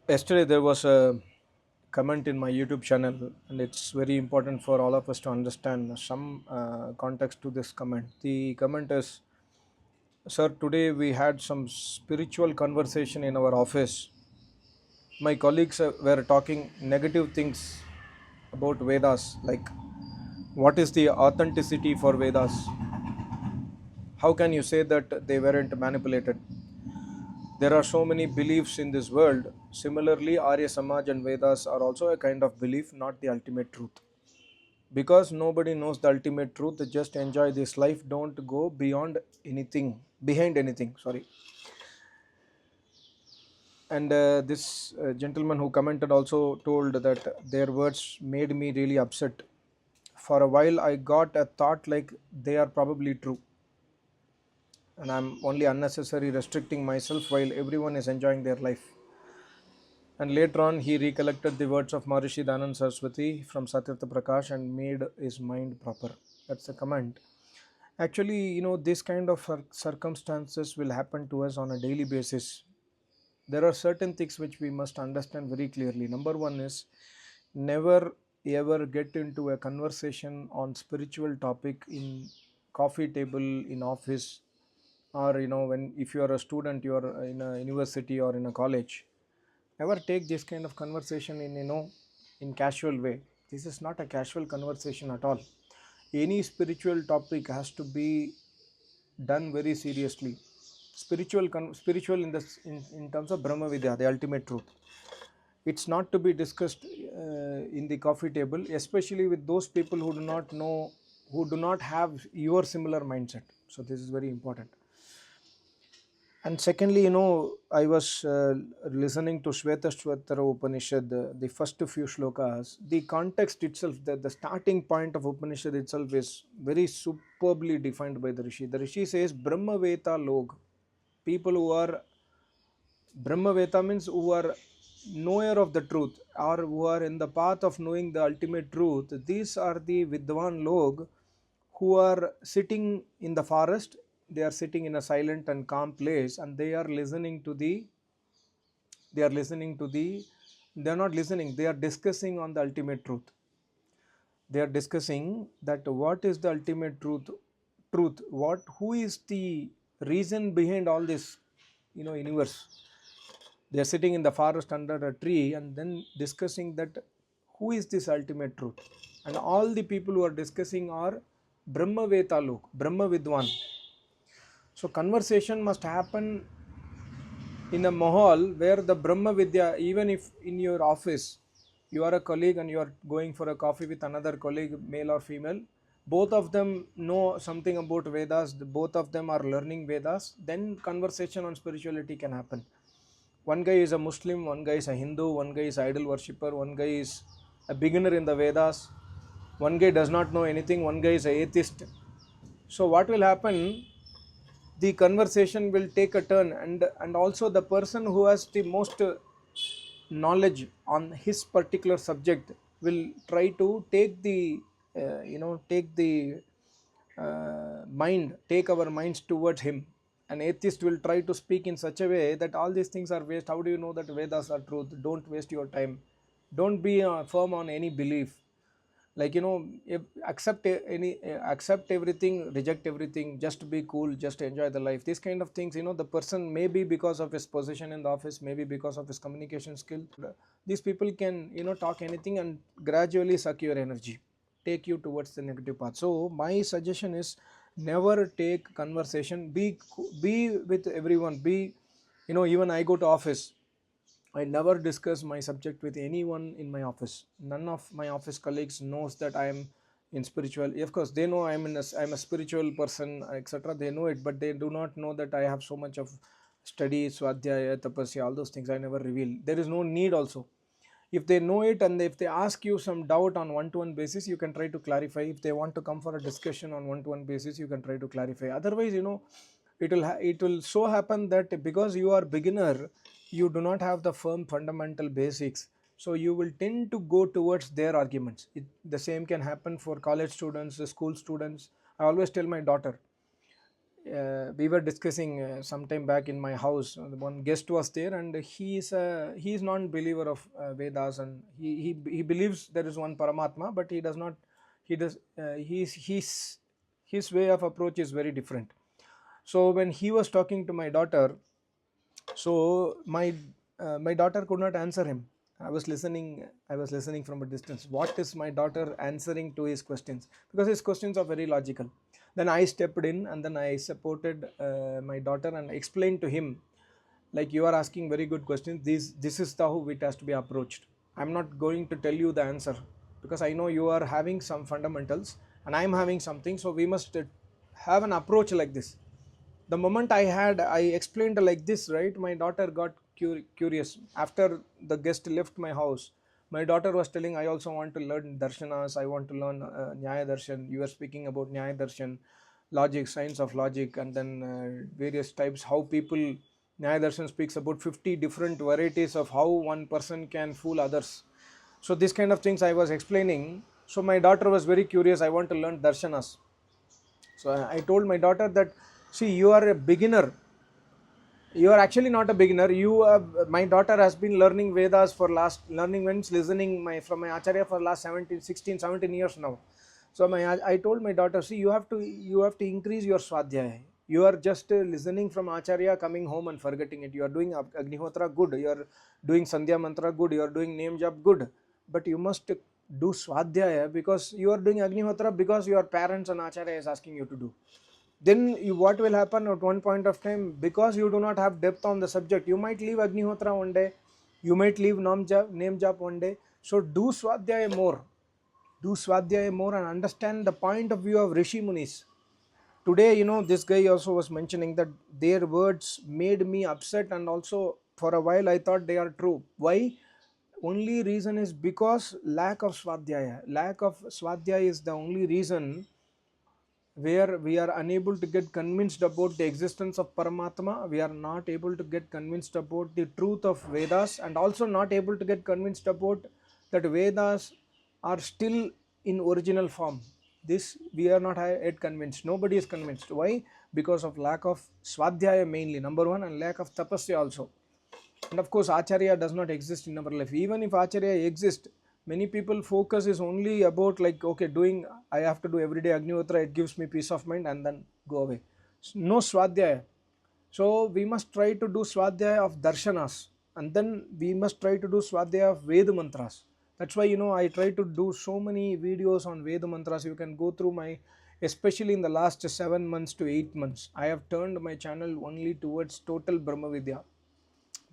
Yesterday there was a comment in my YouTube channel, and it's very important for all of us to understand some context to this comment. The comment is, "Sir, today we had some spiritual conversation in our office. My colleagues were talking negative things about Vedas, like what is the authenticity for Vedas? How can you say that they weren't manipulated? There are so many beliefs in this world. Similarly, Arya Samaj and Vedas are also a kind of belief, not the ultimate truth. Because nobody knows the ultimate truth, just enjoy this life, don't go beyond anything, behind anything, sorry." And this gentleman who commented also told that their words made me really upset. For a while, I got a thought like they are probably true, and I'm only unnecessarily restricting myself while everyone is enjoying their life. And later on, he recollected the words of Maharishi Danan Saraswati from Satyartha Prakash and made his mind proper. That's the comment. Actually, this kind of circumstances will happen to us on a daily basis. There are certain things which we must understand very clearly. Number one is, never ever get into a conversation on spiritual topic in coffee table, in office, or when if you are a student, you are in a university or in a college. Never take this kind of conversation in in casual way. This is not a casual conversation at all. Any spiritual topic has to be done very seriously. Spiritual in terms of Brahma Vidya, the ultimate truth. It's not to be discussed in the coffee table, especially with those people who do not know, who do not have your similar mindset. So this is very important. And secondly, I was listening to Shvetashvatara Upanishad, the first few shlokas. The context itself, the starting point of Upanishad itself is very superbly defined by the Rishi. The Rishi says, Brahmaveta log. People who are Brahmaveta means who are knower of the truth, or who are in the path of knowing the ultimate truth. These are the Vidwan log who are sitting in the forest. They are sitting in a silent and calm place, and they are listening to the they are listening to the they are not listening, they are discussing on the ultimate truth. They are discussing that what is the ultimate truth, what who is the reason behind all this universe. They are sitting in the forest under a tree and then discussing that who is this ultimate truth. And all the people who are discussing are Brahmaveta lok, Brahma Vidwan. So conversation must happen in a mahal where the Brahma Vidya, even if in your office you are a colleague and you are going for a coffee with another colleague, male or female, both of them know something about Vedas, both of them are learning Vedas, then conversation on spirituality can happen. One guy is a Muslim, one guy is a Hindu, one guy is idol worshipper, one guy is a beginner in the Vedas, one guy does not know anything, one guy is a atheist. So what will happen, the conversation will take a turn, and also the person who has the most knowledge on his particular subject will try to take the take the mind, take our minds towards him. An atheist will try to speak in such a way that all these things are waste. How do you know that Vedas are truth? Don't waste your time. Don't be firm on any belief. Like if accept everything, reject everything, just be cool, just enjoy the life. These kind of things, the person, maybe because of his position in the office, maybe because of his communication skill, these people can talk anything and gradually suck your energy, take you towards the negative path. So my suggestion is, never take conversation, be with everyone, be even I go to office, I never discuss my subject with anyone in my office. None of my office colleagues knows that I am in spiritual. Of course, they know I'm a spiritual person, etc. They know it, but they do not know that I have so much of study, swadhyaya, tapasya, all those things I never reveal. There is no need also. If they know it and if they ask you some doubt on one-to-one basis, you can try to clarify. If they want to come for a discussion on one-to-one basis, you can try to clarify. Otherwise, it will so happen that because you are beginner, you do not have the firm fundamental basics, so you will tend to go towards their arguments. The same can happen for college students, school students. I always tell my daughter, we were discussing some time back in my house. One guest was there, and he is non-believer of Vedas, and he believes there is one Paramatma, but he does not. He does. His way of approach is very different. So when he was talking to my daughter, so my daughter could not answer him. I was listening from a distance. What is my daughter answering to his questions? Because his questions are very logical. Then I stepped in, and then I supported my daughter and explained to him, like, you are asking very good questions. This is the how it has to be approached. I'm not going to tell you the answer, because I know you are having some fundamentals and I'm having something, so we must have an approach like this. The moment I explained like this, right, my daughter got curious. After the guest left my house, my daughter was telling, I also want to learn darshanas, I want to learn nyaya darshan. You are speaking about nyaya darshan, logic, science of logic, and then various types, how people, nyaya darshan speaks about 50 different varieties of how one person can fool others. So this kind of things I was explaining. So my daughter was very curious, I want to learn darshanas. So I told my daughter that, see, you are a beginner. You are actually not a beginner. My daughter has been learning Vedas for last, learning means listening from my acharya for last 17, 16, 17 years now. So I told my daughter, see, you have to increase your swadhyaya. You are just listening from acharya, coming home and forgetting it. You are doing agnihotra, good. You are doing sandhya mantra, good. You are doing name jap, good. But you must do swadhyaya, because you are doing agnihotra because your parents and acharya is asking you to do. Then what will happen at one point of time, because you do not have depth on the subject, you might leave agnihotra one day, you might leave name jap one day. So do swadhyaya more. Do swadhyaya more and understand the point of view of rishi munis. Today, this guy also was mentioning that their words made me upset, and also for a while I thought they are true. Why? Only reason is because lack of swadhyaya. Lack of swadhyaya is the only reason where we are unable to get convinced about the existence of Paramatma. We are not able to get convinced about the truth of Vedas, and also not able to get convinced about that Vedas are still in original form. This we are not yet convinced. Nobody is convinced. Why? Because of lack of Swadhyaya mainly, number one, and lack of Tapasya also. And of course, Acharya does not exist in our life. Even if Acharya exists, many people focus is only about, like, okay, doing, I have to do everyday Agnihotra, it gives me peace of mind, and then go away. No Swadhyaya. So we must try to do Swadhyaya of Darshanas, and then we must try to do Swadhyaya of Veda Mantras. That's why, I try to do so many videos on Veda Mantras. You can go through my, especially in the last 7 months to 8 months, I have turned my channel only towards total Brahma Vidya.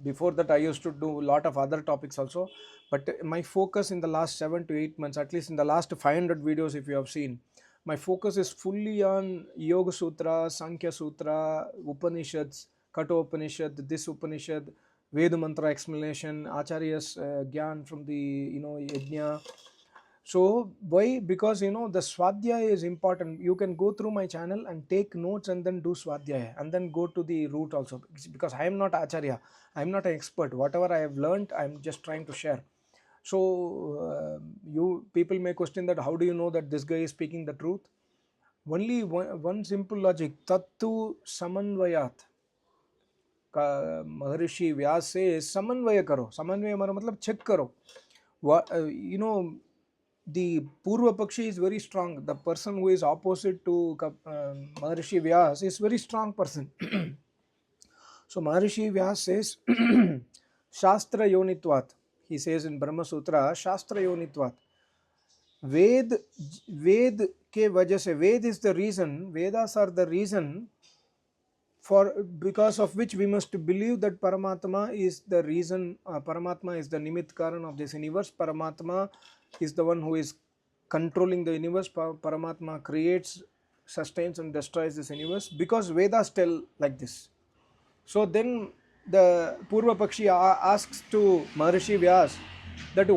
Before that I used to do a lot of other topics also, but my focus in the last 7 to 8 months, at least in the last 500 videos if you have seen, my focus is fully on Yoga Sutra, Sankhya Sutra, Upanishads, Katha Upanishad, this Upanishad, Veda Mantra explanation, Acharya's Gyan from the Yajna. So why? Because the Swadhyaya is important. You can go through my channel and take notes and then do Swadhyaya, and then go to the root also. Because I am not Acharya, I am not an expert. Whatever I have learned, I am just trying to share. So you people may question that, how do you know that this guy is speaking the truth? Only one simple logic. Tattu samanvayat. Maharishi Vyas says, samanvaya karo. Samanvaya mara matlab check karo. The Purva Pakshi is very strong. The person who is opposite to Maharishi Vyas is very strong person. So Maharishi Vyas says, Shastra Yonitvat. He says in Brahma Sutra, Shastra Yonitvat. Ved ke wajah se, Ved is the reason, Vedas are the reason because of which we must believe that Paramatma is the reason, Paramatma is the Nimit Karan of this universe. Paramatma is the one who is controlling the universe. Paramatma creates, sustains and destroys this universe, because Vedas tell like this. So then the Purva Pakshi asks to Maharishi Vyas that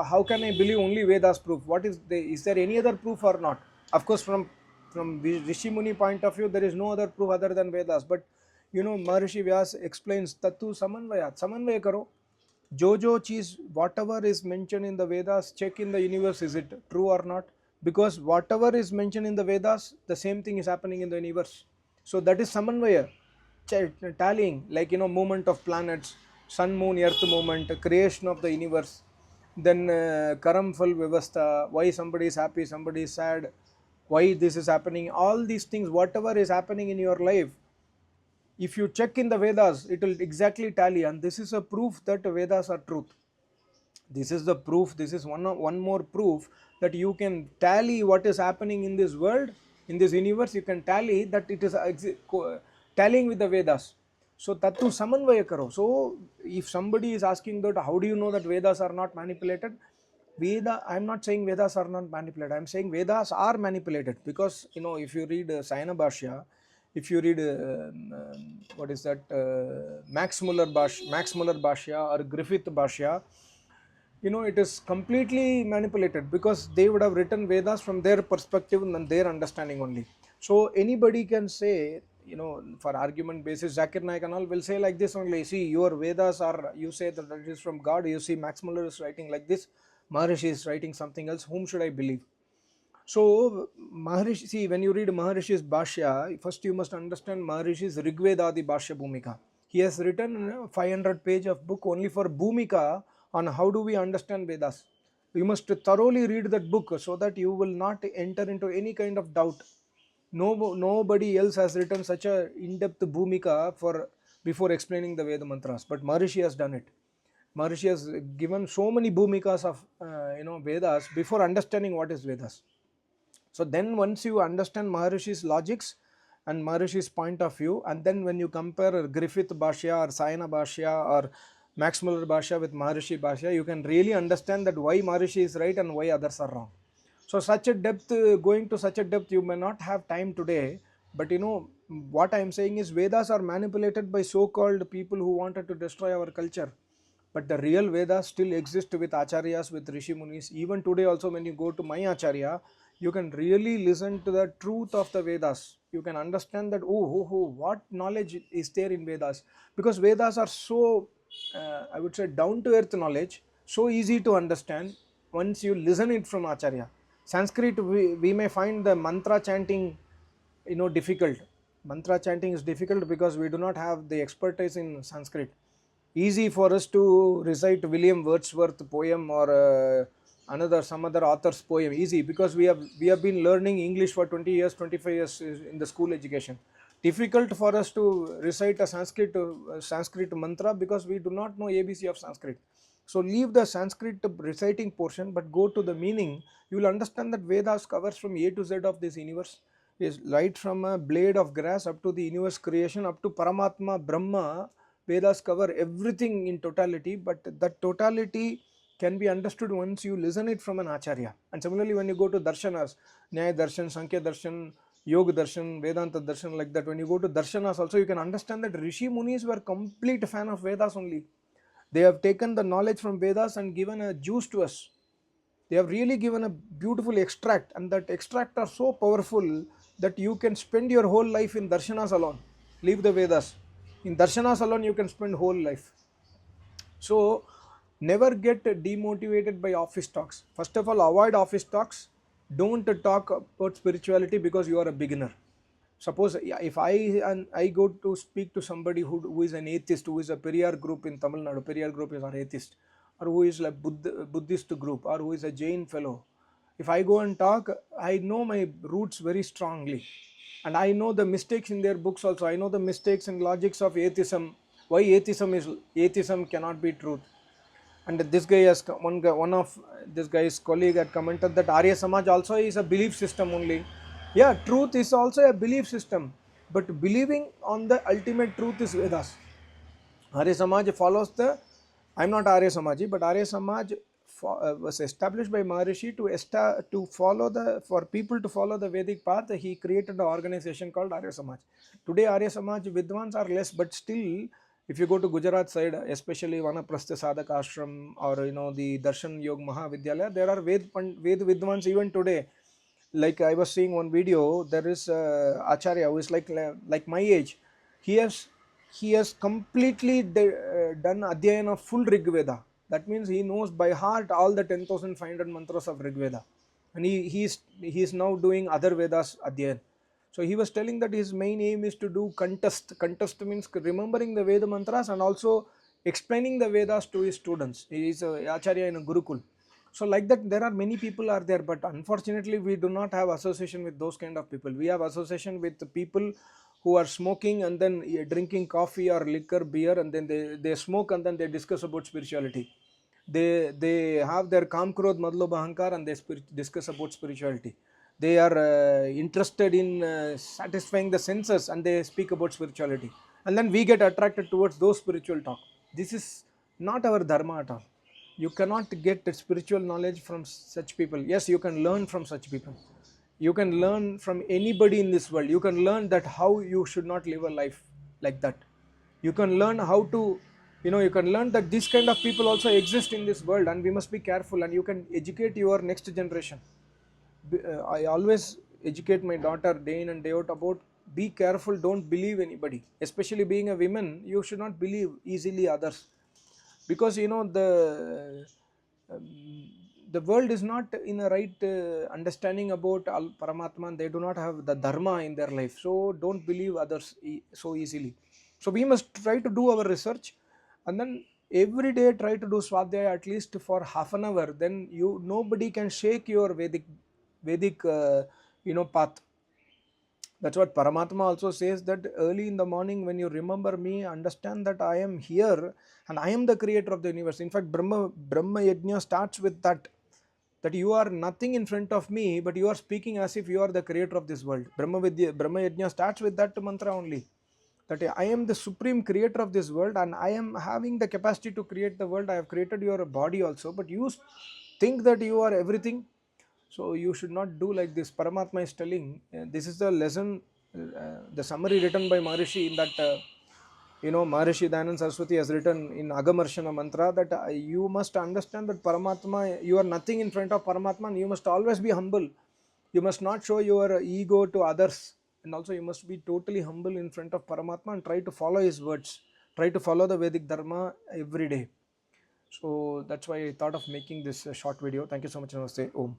how can I believe only Vedas proof? Is there any other proof or not? Of course, from Rishi Muni point of view, there is no other proof other than Vedas. But Maharishi Vyas explains, Tattu Samanvayat. Samanvaya karo. Jo cheez, whatever is mentioned in the Vedas, check in the universe, is it true or not? Because whatever is mentioned in the Vedas, the same thing is happening in the universe. So that is samanvaya, tallying, like movement of planets, sun moon earth movement, creation of the universe, then karam phal vyavastha, why somebody is happy, somebody is sad, why this is happening, all these things, whatever is happening in your life, if you check in the Vedas, it will exactly tally, and this is a proof that Vedas are truth. This is the proof, this is one more proof that you can tally what is happening in this world, in this universe, you can tally that it is tallying with the Vedas. So tatu samanvaya karo. So if somebody is asking that how do you know that Vedas are not manipulated, I'm not saying Vedas are not manipulated, I'm saying Vedas are manipulated, because if you read Sayana Bhashya, if you read what is that, Max Muller Bhashya or Griffith Bhashya, it is completely manipulated, because they would have written Vedas from their perspective and their understanding only. So anybody can say, for argument basis, Zakir Naik and all will say like this only, see, your Vedas are, you say that it is from God, you see Max Muller is writing like this, Maharishi is writing something else, whom should I believe? So Maharishi, see, when you read Maharishi's Bhashya, first you must understand Maharishi's Rigvedadi Bhashya Bhumika. He has written a 500 page of book only for Bhumika on how do we understand Vedas. You must thoroughly read that book so that you will not enter into any kind of doubt. Nobody else has written such a in-depth Bhumika for before explaining the Veda mantras, but Maharishi has done it. Maharishi has given so many Bhumikas of Vedas before understanding what is Vedas. So then once you understand Maharishi's logics and Maharishi's point of view, and then when you compare Griffith Bhashya or Sayana Bhashya or Max Muller Bhashya with Maharishi Bhashya, you can really understand that why Maharishi is right and why others are wrong. So such a depth, going to such a depth, you may not have time today, but what I am saying is Vedas are manipulated by so-called people who wanted to destroy our culture. But the real Vedas still exist with acharyas, with Rishi Munis. Even today also when you go to my acharya, you can really listen to the truth of the Vedas. You can understand that, what knowledge is there in Vedas. Because Vedas are so, I would say, down to earth knowledge, so easy to understand once you listen it from acharya. Sanskrit, we may find the mantra chanting difficult. Mantra chanting is difficult because we do not have the expertise in Sanskrit. Easy for us to recite William Wordsworth poem or some other author's poem, easy, because we have been learning English for 20 years, 25 years in the school education. Difficult for us to recite a Sanskrit mantra because we do not know ABC of Sanskrit. So leave the Sanskrit reciting portion, but go to the meaning. You will understand that Vedas covers from A to Z of this universe, is right from a blade of grass up to the universe creation, up to Paramatma, Brahma. Vedas cover everything in totality, but that totality can be understood once you listen it from an acharya. And similarly, when you go to darshanas, Nyaya Darshan, Sankhya Darshan, Yoga Darshan, Vedanta Darshan, like that, when you go to darshanas also, you can understand that Rishi Munis were complete fan of Vedas only. They have taken the knowledge from Vedas and given a juice to us. They have really given a beautiful extract, and that extract are so powerful that you can spend your whole life in darshanas alone. Leave the Vedas. In darshanas alone, you can spend whole life. So never get demotivated by office talks. First of all, avoid office talks. Don't talk about spirituality because you are a beginner. Suppose if I go to speak to somebody who is an atheist, who is a Periyar group in Tamil Nadu, Periyar group is our atheist, or who is like Buddhist group, or who is a Jain fellow. If I go and talk, I know my roots very strongly, and I know the mistakes in their books also. I know the mistakes and logics of atheism. Why atheism cannot be truth. And this guy has one of this guy's colleague had commented that Arya Samaj also is a belief system only. Yeah, truth is also a belief system, but believing on the ultimate truth is Vedas. Arya Samaj follows the, I'm not Arya Samaji, but Arya Samaj was established by Maharishi to follow for people to follow the Vedic path. He created an organization called Arya Samaj. Today Arya Samaj Vidwans are less, but still, if you go to Gujarat side, especially Vanaprastha Sadhaka Ashram or the Darshan Yog Mahavidyalaya, there are Ved Vidwans even today. Like I was seeing one video, there is Acharya who is like my age. He has completely done Adhyayana of full Rig Veda. That means he knows by heart all the 10,500 mantras of Rig Veda, and he is now doing other Vedas Adhyayan. So he was telling that his main aim is to do contest. Contest means remembering the Veda mantras and also explaining the Vedas to his students. He is a acharya in a gurukul. So like that there are many people are there, but unfortunately we do not have association with those kind of people. We have association with the people who are smoking and then drinking coffee or liquor, beer, and then they smoke and then they discuss about spirituality. They have their kam krodh madlob ahankar and they discuss about spirituality. They are interested in satisfying the senses and they speak about spirituality, and then we get attracted towards those spiritual talk. This is not our dharma at all. You cannot get spiritual knowledge from such people. Yes, you can learn from such people. You can learn from anybody in this world. You can learn that how you should not live a life like that. You can learn how to, you can learn that this kind of people also exist in this world and we must be careful, and you can educate your next generation. I always educate my daughter day in and day out about be careful, don't believe anybody, especially being a woman. You should not believe easily others, because um, the world is not in a right understanding about Paramatma, and they do not have the dharma in their life. So don't believe others so easily. So we must try to do our research, and then every day try to do swadhyaya at least for half an hour. Then nobody can shake your Vedic path. That's what Paramatma also says, that early in the morning when you remember me, understand that I am here and I am the creator of the universe. In fact, Brahma Yajna starts with that you are nothing in front of me, but you are speaking as if you are the creator of this world. Brahma Yajna starts with that mantra only. That I am the supreme creator of this world and I am having the capacity to create the world. I have created your body also, but you think that you are everything. So you should not do like this. Paramatma is telling, this is the lesson, the summary written by Maharishi in that, Maharishi Dayanand Saraswati has written in Agamarshana mantra that you must understand that Paramatma, you are nothing in front of Paramatma, and you must always be humble. You must not show your ego to others, and also you must be totally humble in front of Paramatma and try to follow his words. Try to follow the Vedic Dharma every day. So that's why I thought of making this short video. Thank you so much. Namaste. Om.